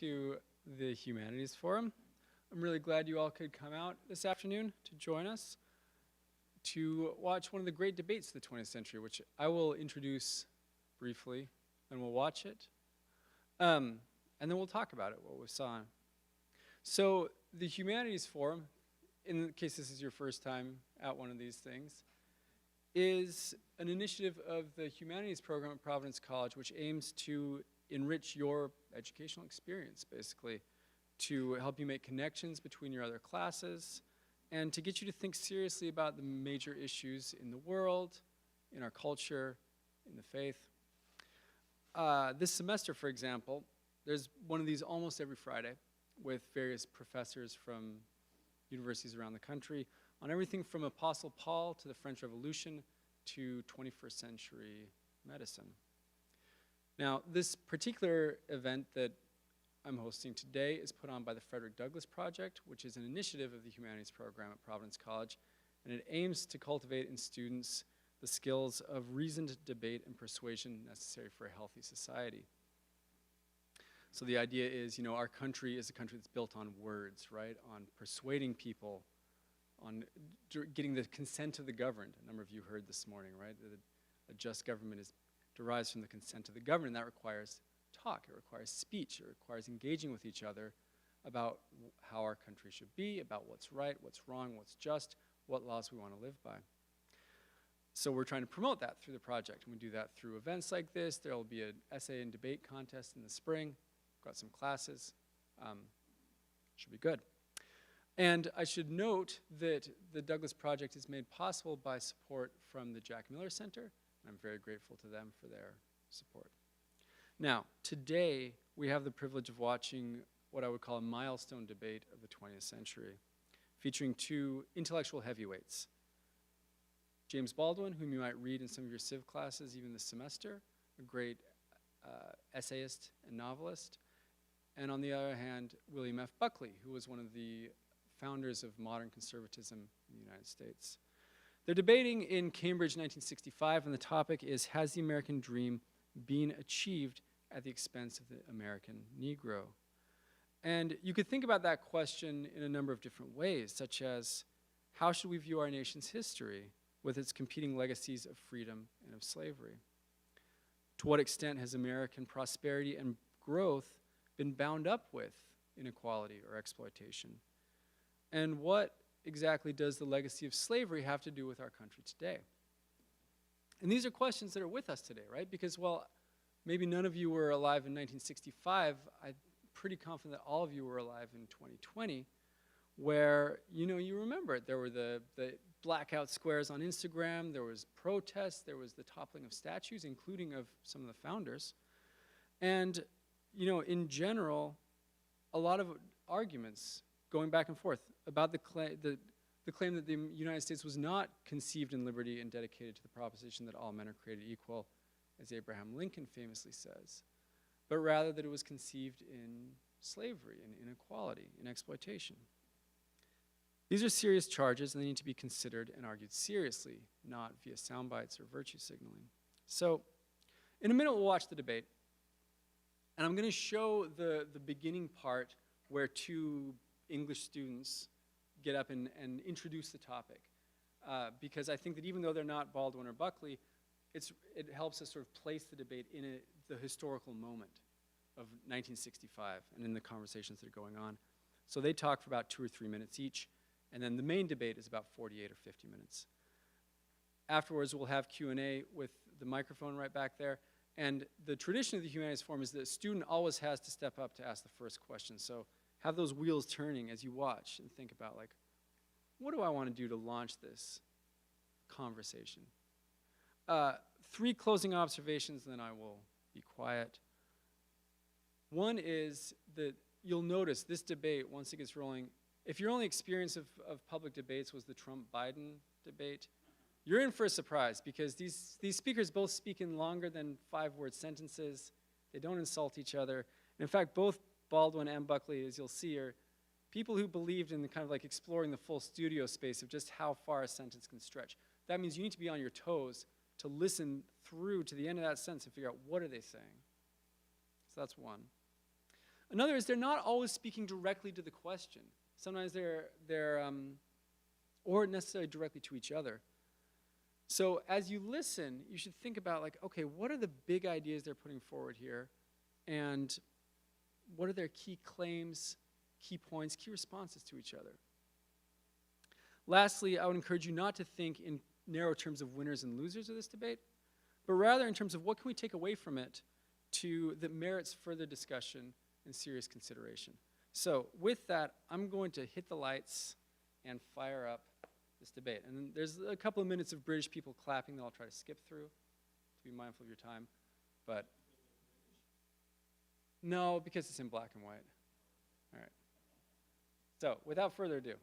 to the Humanities Forum. I'm really glad you all could come out this afternoon to join us to watch one of the great debates of the 20th century, which I will introduce briefly, and we'll watch it. And then we'll talk about it, what we saw. So the Humanities Forum, in case this is your first time at one of these things, is an initiative of the Humanities program at Providence College, which aims to enrich your educational experience, basically, to help you make connections between your other classes, and to get you to think seriously about the major issues in the world, in our culture, in the faith. This semester, for example, there's one of these almost every Friday with various professors from universities around the country on everything from Apostle Paul to the French Revolution to 21st century medicine. Now, this particular event that I'm hosting today is put on by the Frederick Douglass Project, which is an initiative of the Humanities program at Providence College, and it aims to cultivate in students the skills of reasoned debate and persuasion necessary for a healthy society. So the idea is, you know, our country is a country that's built on words, right? On persuading people, on getting the consent of the governed. A number of you heard this morning, right? A just government derives from the consent of the governed, and that requires talk, it requires speech, it requires engaging with each other about how our country should be, about what's right, what's wrong, what's just, what laws we want to live by. So we're trying to promote that through the project, and we do that through events like this. There will be an essay and debate contest in the spring. Got some classes. Should be good. And I should note that the Douglass Project is made possible by support from the Jack Miller Center, and I'm very grateful to them for their support. Now, today we have the privilege of watching what I would call a milestone debate of the 20th century, featuring two intellectual heavyweights. James Baldwin, whom you might read in some of your civ classes even this semester, a great essayist and novelist, and on the other hand, William F. Buckley, who was one of the founders of modern conservatism in the United States. They're debating in Cambridge 1965, and the topic is, has the American dream been achieved at the expense of the American Negro? And you could think about that question in a number of different ways, such as, how should we view our nation's history with its competing legacies of freedom and of slavery? To what extent has American prosperity and growth been bound up with inequality or exploitation? And what exactly does the legacy of slavery have to do with our country today? And these are questions that are with us today, right? Because, well, maybe none of you were alive in 1965. I'm pretty confident that all of you were alive in 2020, where, you know, you remember it. There were the blackout squares on Instagram, there was protests, there was the toppling of statues, including of some of the founders. And, you know, in general, a lot of arguments going back and forth about the claim that the United States was not conceived in liberty and dedicated to the proposition that all men are created equal, as Abraham Lincoln famously says, but rather that it was conceived in slavery, in inequality, in exploitation. These are serious charges, and they need to be considered and argued seriously, not via sound bites or virtue signaling. So, in a minute, we'll watch the debate. And I'm going to show the beginning part where two English students get up and introduce the topic. Because I think that even though they're not Baldwin or Buckley, it helps us sort of place the debate in the historical moment of 1965 and in the conversations that are going on. So they talk for about 2 or 3 minutes each. And then the main debate is about 48 or 50 minutes. Afterwards, we'll have Q&A with the microphone right back there. And the tradition of the Humanities Forum is that a student always has to step up to ask the first question. So have those wheels turning as you watch and think about, like, what do I want to do to launch this conversation? 3 closing observations, then I will be quiet. One is that you'll notice this debate, once it gets rolling, if your only experience of public debates was the Trump-Biden debate, you're in for a surprise, because these speakers both speak in longer than 5-word sentences. They don't insult each other. And in fact, both Baldwin and Buckley, as you'll see, are people who believed in the kind of like exploring the full studio space of just how far a sentence can stretch. That means you need to be on your toes to listen through to the end of that sentence and figure out, what are they saying? So that's one. Another is they're not always speaking directly to the question. Sometimes or necessarily directly to each other. So as you listen, you should think about like, okay, what are the big ideas they're putting forward here? And what are their key claims, key points, key responses to each other? Lastly, I would encourage you not to think in narrow terms of winners and losers of this debate, but rather in terms of what can we take away from it that merits further discussion and serious consideration. So with that, I'm going to hit the lights and fire up this debate. And then there's a couple of minutes of British people clapping that I'll try to skip through to be mindful of your time. But no, because it's in black and white. All right. So without further ado.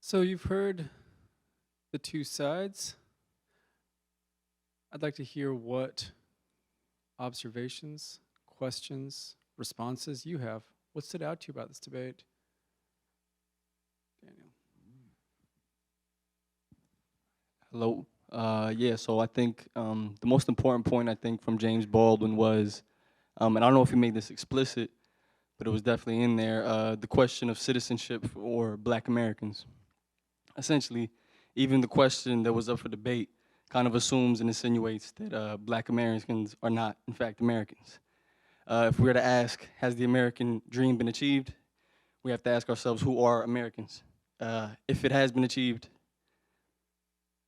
So you've heard the two sides. I'd like to hear what observations, questions, responses you have. What stood out to you about this debate? Daniel. Hello. Yeah, so I think the most important point, I think, from James Baldwin was, and I don't know if he made this explicit, but it was definitely in there, the question of citizenship for Black Americans. Essentially, even the question that was up for debate kind of assumes and insinuates that Black Americans are not, in fact, Americans. If we were to ask, has the American dream been achieved? We have to ask ourselves, who are Americans? If it has been achieved,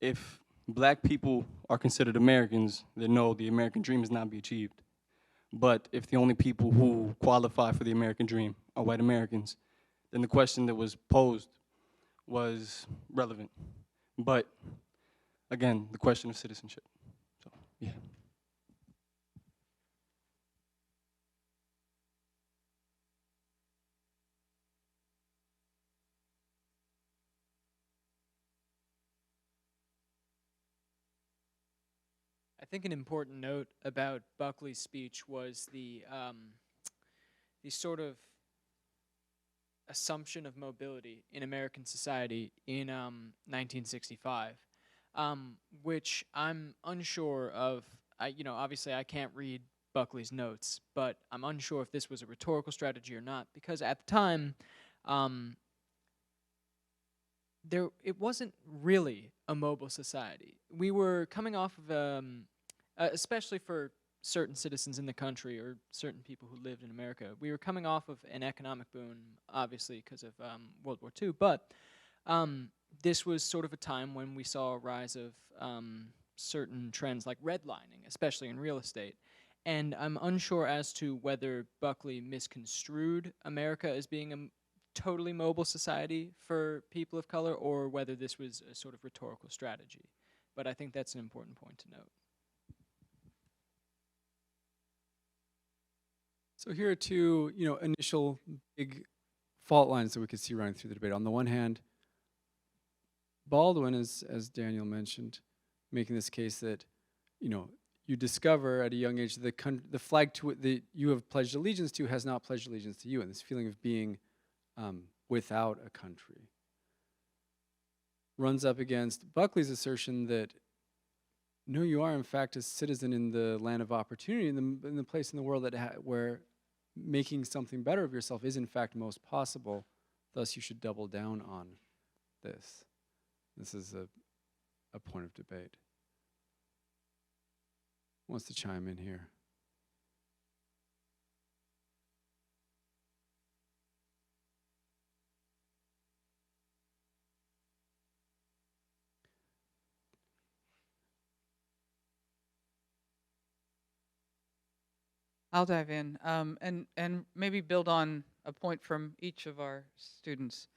if Black people are considered Americans, then no, the American dream has not been achieved. But if the only people who qualify for the American dream are white Americans, then the question that was posed was relevant. But again, the question of citizenship. So, yeah. I think an important note about Buckley's speech was the sort of assumption of mobility in American society in 1965, which I'm unsure of. Obviously I can't read Buckley's notes, but I'm unsure if this was a rhetorical strategy or not, because at the time, it wasn't really a mobile society. We were coming off of, especially for certain citizens in the country or certain people who lived in America, we were coming off of an economic boom, obviously because of World War II, but this was sort of a time when we saw a rise of certain trends like redlining, especially in real estate. And I'm unsure as to whether Buckley misconstrued America as being a totally mobile society for people of color, or whether this was a sort of rhetorical strategy. But I think that's an important point to note. So here are two, initial big fault lines that we could see running through the debate. On the one hand, Baldwin, as Daniel mentioned, making this case that, you discover at a young age that the flag that you have pledged allegiance to has not pledged allegiance to you, and this feeling of being without a country runs up against Buckley's assertion that no, you are in fact a citizen in the land of opportunity, in the place in the world where making something better of yourself is in fact most possible. Thus, you should double down on this. This is a point of debate. Who wants to chime in here? I'll dive in and maybe build on a point from each of our students.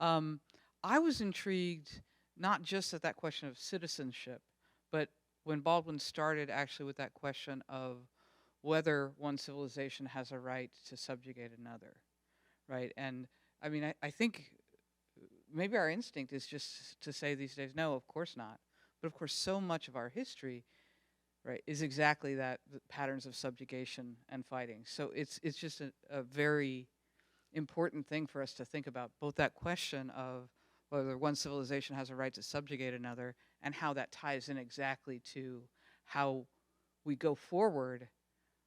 I was intrigued not just at that question of citizenship, but when Baldwin started actually with that question of whether one civilization has a right to subjugate another, right? And I mean, I think maybe our instinct is just to say these days, no, of course not. But of course, so much of our history, right, is exactly that, the patterns of subjugation and fighting. So it's just a very important thing for us to think about, both that question of whether one civilization has a right to subjugate another, and how that ties in exactly to how we go forward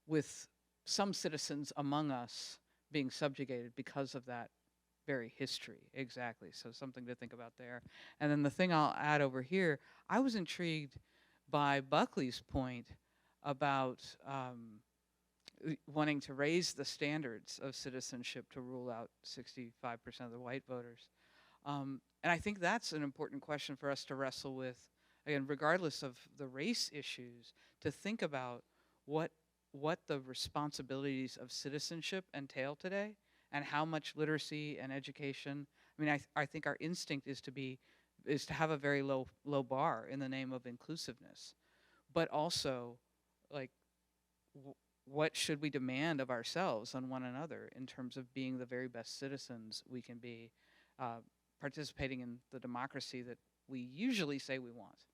with some citizens among us being subjugated because of that very history. Exactly. So something to think about there. And then the thing I'll add over here, I was intrigued by Buckley's point about wanting to raise the standards of citizenship to rule out 65% of the white voters. And I think that's an important question for us to wrestle with, again, regardless of the race issues, to think about what the responsibilities of citizenship entail today, and how much literacy and education. I mean, I think our instinct is to have a very low bar in the name of inclusiveness, but also, like, what should we demand of ourselves and one another in terms of being the very best citizens we can be, participating in the democracy that we usually say we want.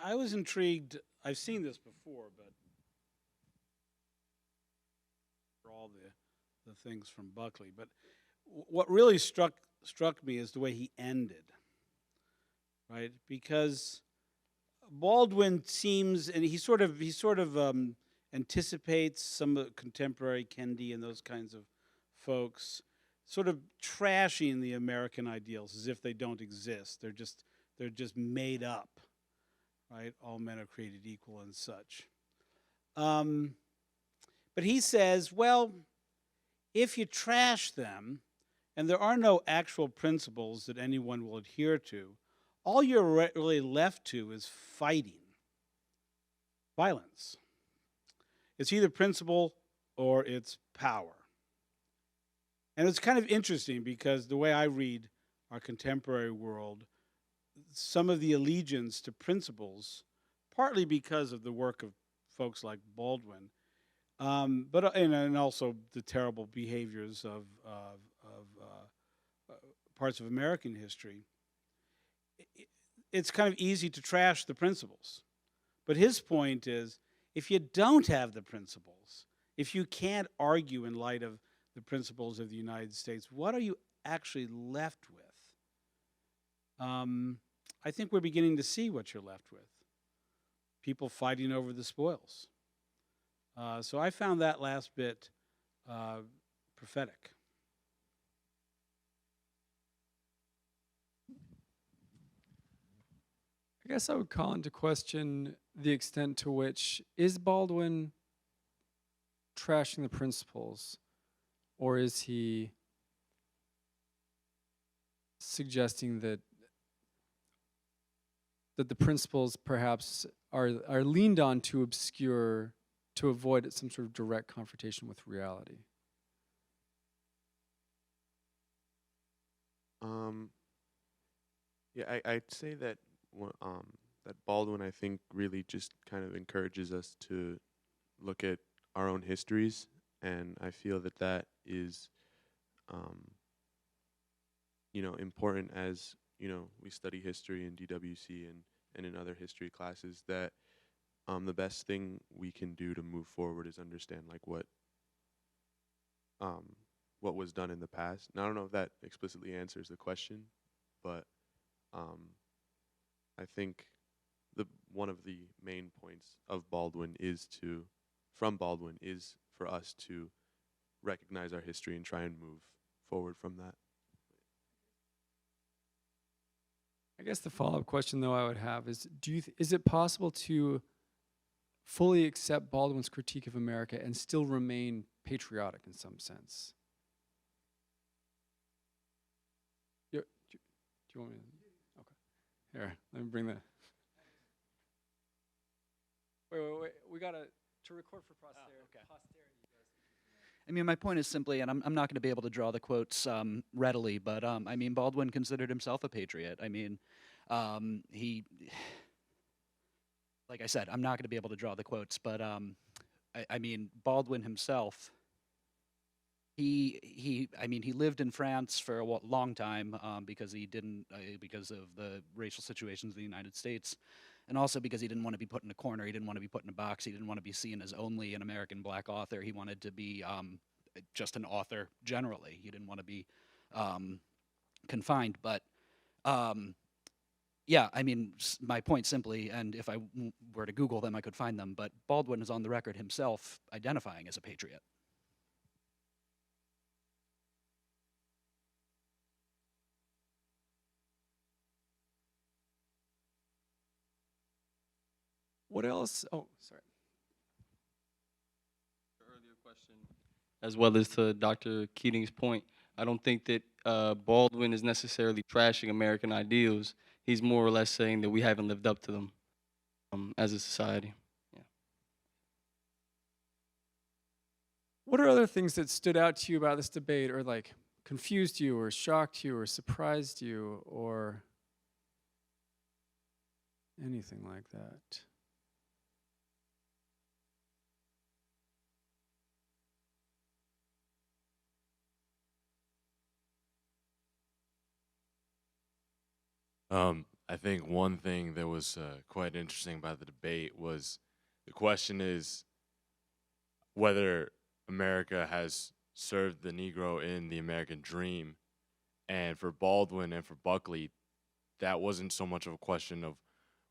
I was intrigued. I've seen this before, but for all the things from Buckley. But what really struck me is the way he ended, right? Because Baldwin seems, and he sort of anticipates some of contemporary Kendi and those kinds of folks, sort of trashing the American ideals as if they don't exist. They're just made up. Right, all men are created equal and such. But he says, well, if you trash them, and there are no actual principles that anyone will adhere to, all you're really left to is fighting, violence. It's either principle or it's power. And it's kind of interesting because the way I read our contemporary world, some of the allegiance to principles, partly because of the work of folks like Baldwin, but and also the terrible behaviors of parts of American history. It's kind of easy to trash the principles, but his point is, if you don't have the principles, if you can't argue in light of the principles of the United States, what are you actually left with? I think we're beginning to see what you're left with. People fighting over the spoils. So I found that last bit prophetic. I guess I would call into question the extent to which is Baldwin trashing the principles, or is he suggesting that the principles perhaps are leaned on to obscure, to avoid some sort of direct confrontation with reality? Yeah, I'd say that that Baldwin, I think, really just kind of encourages us to look at our own histories, and I feel that that is, important as we study history in DWC and in other history classes. That the best thing we can do to move forward is understand like what was done in the past. And I don't know if that explicitly answers the question, but I think one of the main points of Baldwin is for us to recognize our history and try and move forward from that. I guess the follow-up question, though, I would have is: is it possible to fully accept Baldwin's critique of America and still remain patriotic in some sense? Do you want me to? Okay. Here, let me bring that. Wait. We got to record for posterity. Okay. I mean, my point is simply, and I'm not going to be able to draw the quotes readily, but I mean, Baldwin considered himself a patriot. I mean, he, like I said, I'm not going to be able to draw the quotes, but I mean, Baldwin himself, he lived in France for a long time because he didn't, because of the racial situations in the United States. And also because he didn't want to be put in a corner, he didn't want to be put in a box, he didn't want to be seen as only an American black author. He wanted to be just an author generally. He didn't want to be confined. But yeah, I mean, my point simply, and if I were to Google them, I could find them, but Baldwin is on the record himself identifying as a patriot. What else? Oh, sorry. Earlier question, as well as to Dr. Keating's point, I don't think that Baldwin is necessarily trashing American ideals. He's more or less saying that we haven't lived up to them as a society. Yeah. What are other things that stood out to you about this debate, or like confused you, or shocked you, or surprised you, or anything like that? I think one thing that was quite interesting about the debate was the question is whether America has served the Negro in the American dream. And for Baldwin and for Buckley, that wasn't so much of a question of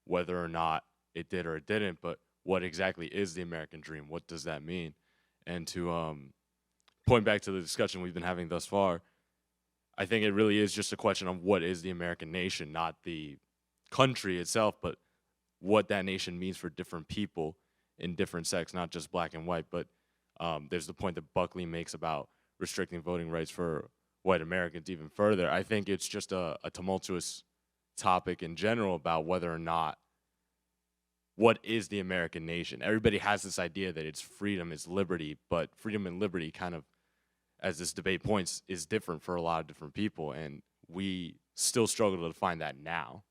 whether or not it did or it didn't, but what exactly is the American dream? What does that mean? And to point back to the discussion we've been having thus far, I think it really is just a question of what is the American nation, not the country itself, but what that nation means for different people in different sects, not just black and white. But there's the point that Buckley makes about restricting voting rights for white Americans even further. I think it's just a tumultuous topic in general about whether or not what is the American nation. Everybody has this idea that it's freedom, it's liberty, but freedom and liberty kind of, as this debate points, is different for a lot of different people, and we still struggle to define that now.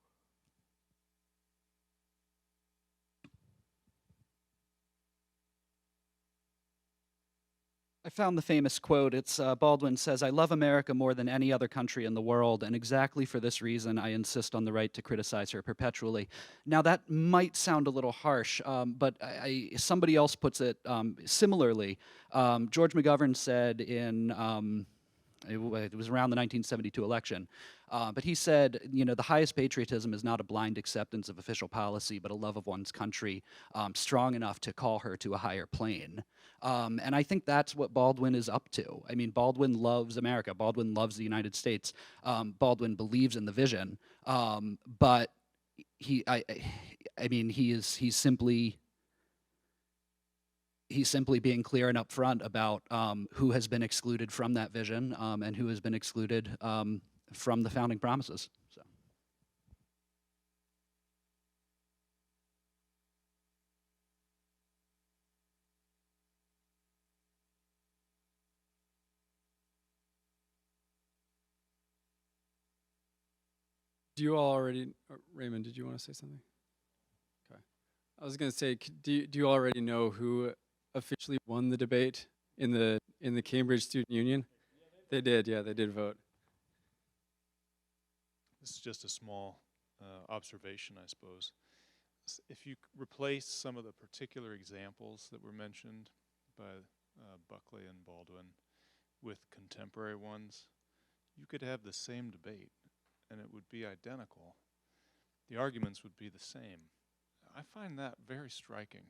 I found the famous quote. It's Baldwin says, "I love America more than any other country in the world, and exactly for this reason, I insist on the right to criticize her perpetually." Now, that might sound a little harsh, but somebody else puts it similarly. George McGovern said in it was around the 1972 election. But he said, the highest patriotism is not a blind acceptance of official policy, but a love of one's country strong enough to call her to a higher plane. And I think that's what Baldwin is up to. I mean, Baldwin loves America. Baldwin loves the United States. Baldwin believes in the vision. But he's simply being clear and upfront about who has been excluded from that vision and who has been excluded from the founding promises. So. Do you all already, Raymond, did you want to say something? Okay. I was going to say, do you already know who officially won the debate in the Cambridge Student Union? They did, yeah, they did vote. This is just a small observation, I suppose. If you replace some of the particular examples that were mentioned by Buckley and Baldwin with contemporary ones, you could have the same debate and it would be identical. The arguments would be the same. I find that very striking.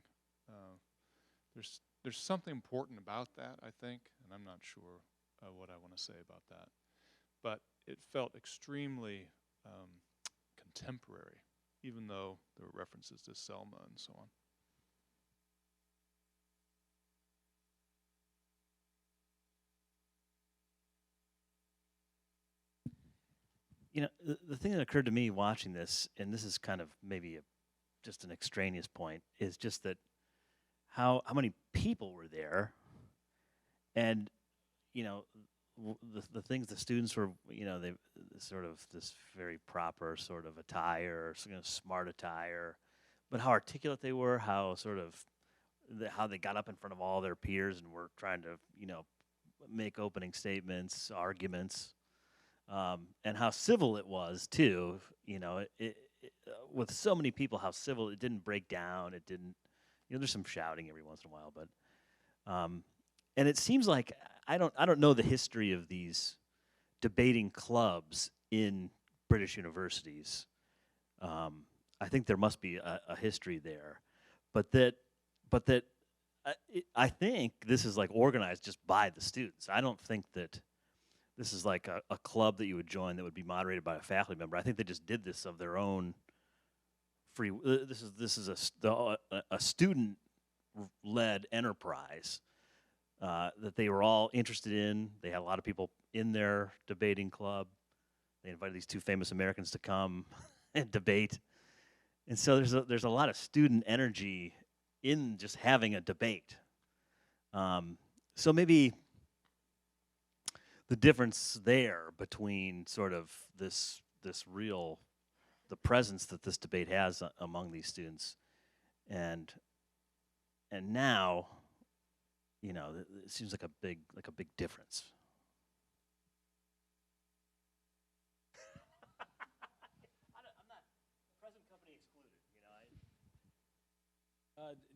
There's something important about that, I think, and I'm not sure what I want to say about that. But it felt extremely contemporary, even though there were references to Selma and so on. The thing that occurred to me watching this, and this is kind of maybe just an extraneous point, is just that how many people were there, and the things the students were, they sort of this very proper sort of attire, smart attire, but how articulate they were, how sort of how they got up in front of all their peers and were trying to make opening statements, arguments. And how civil it was too, with so many people, how civil it didn't break down. It didn't, there's some shouting every once in a while, but, and it seems like I don't know the history of these debating clubs in British universities. I think there must be a history there, but that I think this is like organized just by the students. I don't think that this is like a club that you would join that would be moderated by a faculty member. I think they just did this of their own free. This is a student-led enterprise that they were all interested in. They had a lot of people in their debating club. They invited these two famous Americans to come and debate. And so there's a lot of student energy in just having a debate. So maybe the difference there between sort of this real, the presence that this debate has among these students, and now, you know, it seems like a big difference.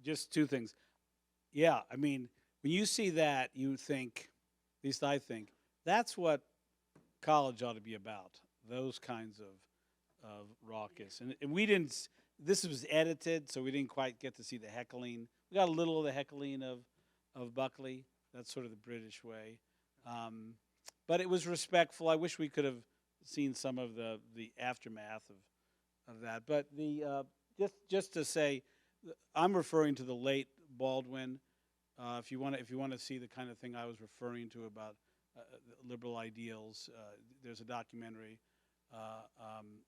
Just two things. Yeah, I mean, when you see that, you think, at least I think, that's what college ought to be about. Those kinds of raucous. And we didn't. This was edited, so we didn't quite get to see the heckling. We got a little of the heckling of Buckley. That's sort of the British way. But it was respectful. I wish we could have seen some of the aftermath of that. But the just to say, I'm referring to the late Baldwin. If you want to see the kind of thing I was referring to about liberal ideals, there's a documentary,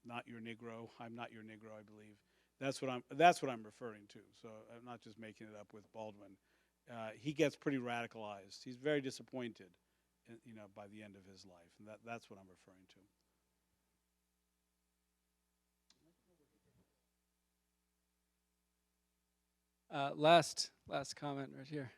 "Not Your Negro." I'm not your Negro, I believe. That's what I'm referring to. So I'm not just making it up with Baldwin. He gets pretty radicalized. He's very disappointed, by the end of his life, and that's what I'm referring to. Last comment right here.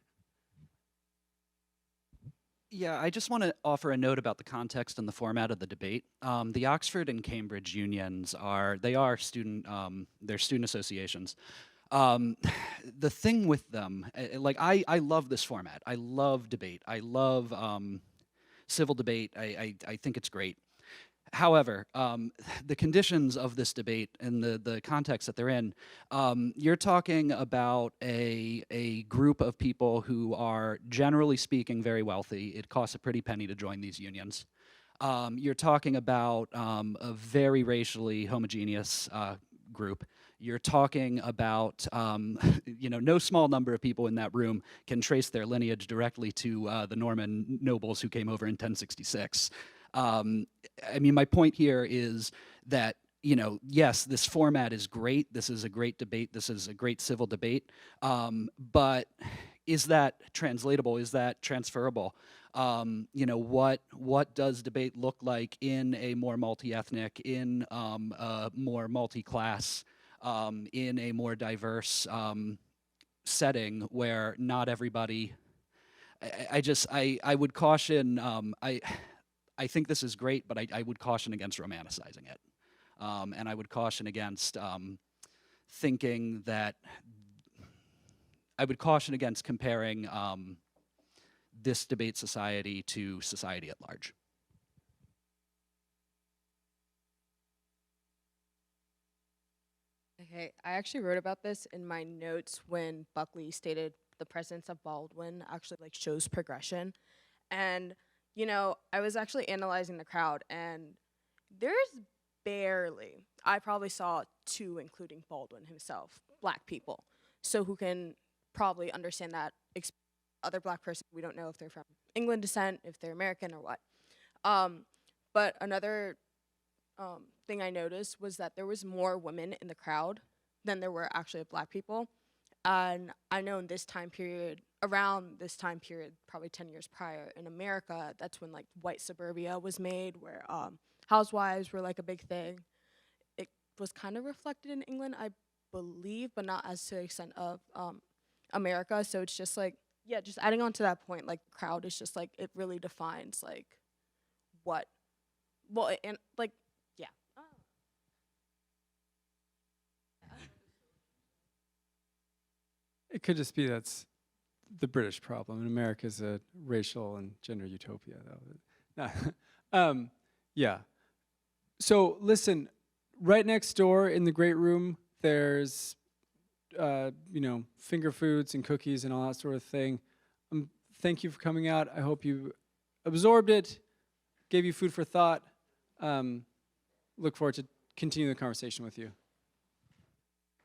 Yeah, I just want to offer a note about the context and the format of the debate. The Oxford and Cambridge unions they're student associations. The thing with them, I love this format. I love debate. I love civil debate. I think it's great. However, the conditions of this debate and the context that they're in, you're talking about a group of people who are, generally speaking, very wealthy. It costs a pretty penny to join these unions. You're talking about a very racially homogeneous group. You're talking about, no small number of people in that room can trace their lineage directly to the Norman nobles who came over in 1066. I mean, my point here is that, yes, this format is great. This is a great debate. This is a great civil debate. But is that translatable? Is that transferable? What does debate look like in a more multi-ethnic, in a more multi-class, in a more diverse setting where not everybody? I would caution. I think this is great, but I would caution against romanticizing it. And I would caution against thinking that, I would caution against comparing this debate society to society at large. Okay, I actually wrote about this in my notes when Buckley stated the presence of Baldwin actually shows progression. And I was actually analyzing the crowd, and there's barely, I probably saw two, including Baldwin himself, black people. So who can probably understand that other black person. We don't know if they're from England descent, if they're American or what. But another thing I noticed was that there was more women in the crowd than there were actually of black people. And I know in this time period, around this time period, probably 10 years prior, in America, that's when white suburbia was made, where housewives were a big thing. It was kind of reflected in England, I believe, but not as to the extent of America. So it's just just adding on to that point, crowd is just it really defines what, well, and yeah. It could just be that's the British problem, and America's a racial and gender utopia, though. No. Yeah. So listen, right next door in the great room, there's, finger foods and cookies and all that sort of thing. Thank you for coming out. I hope you absorbed it, gave you food for thought. Look forward to continuing the conversation with you.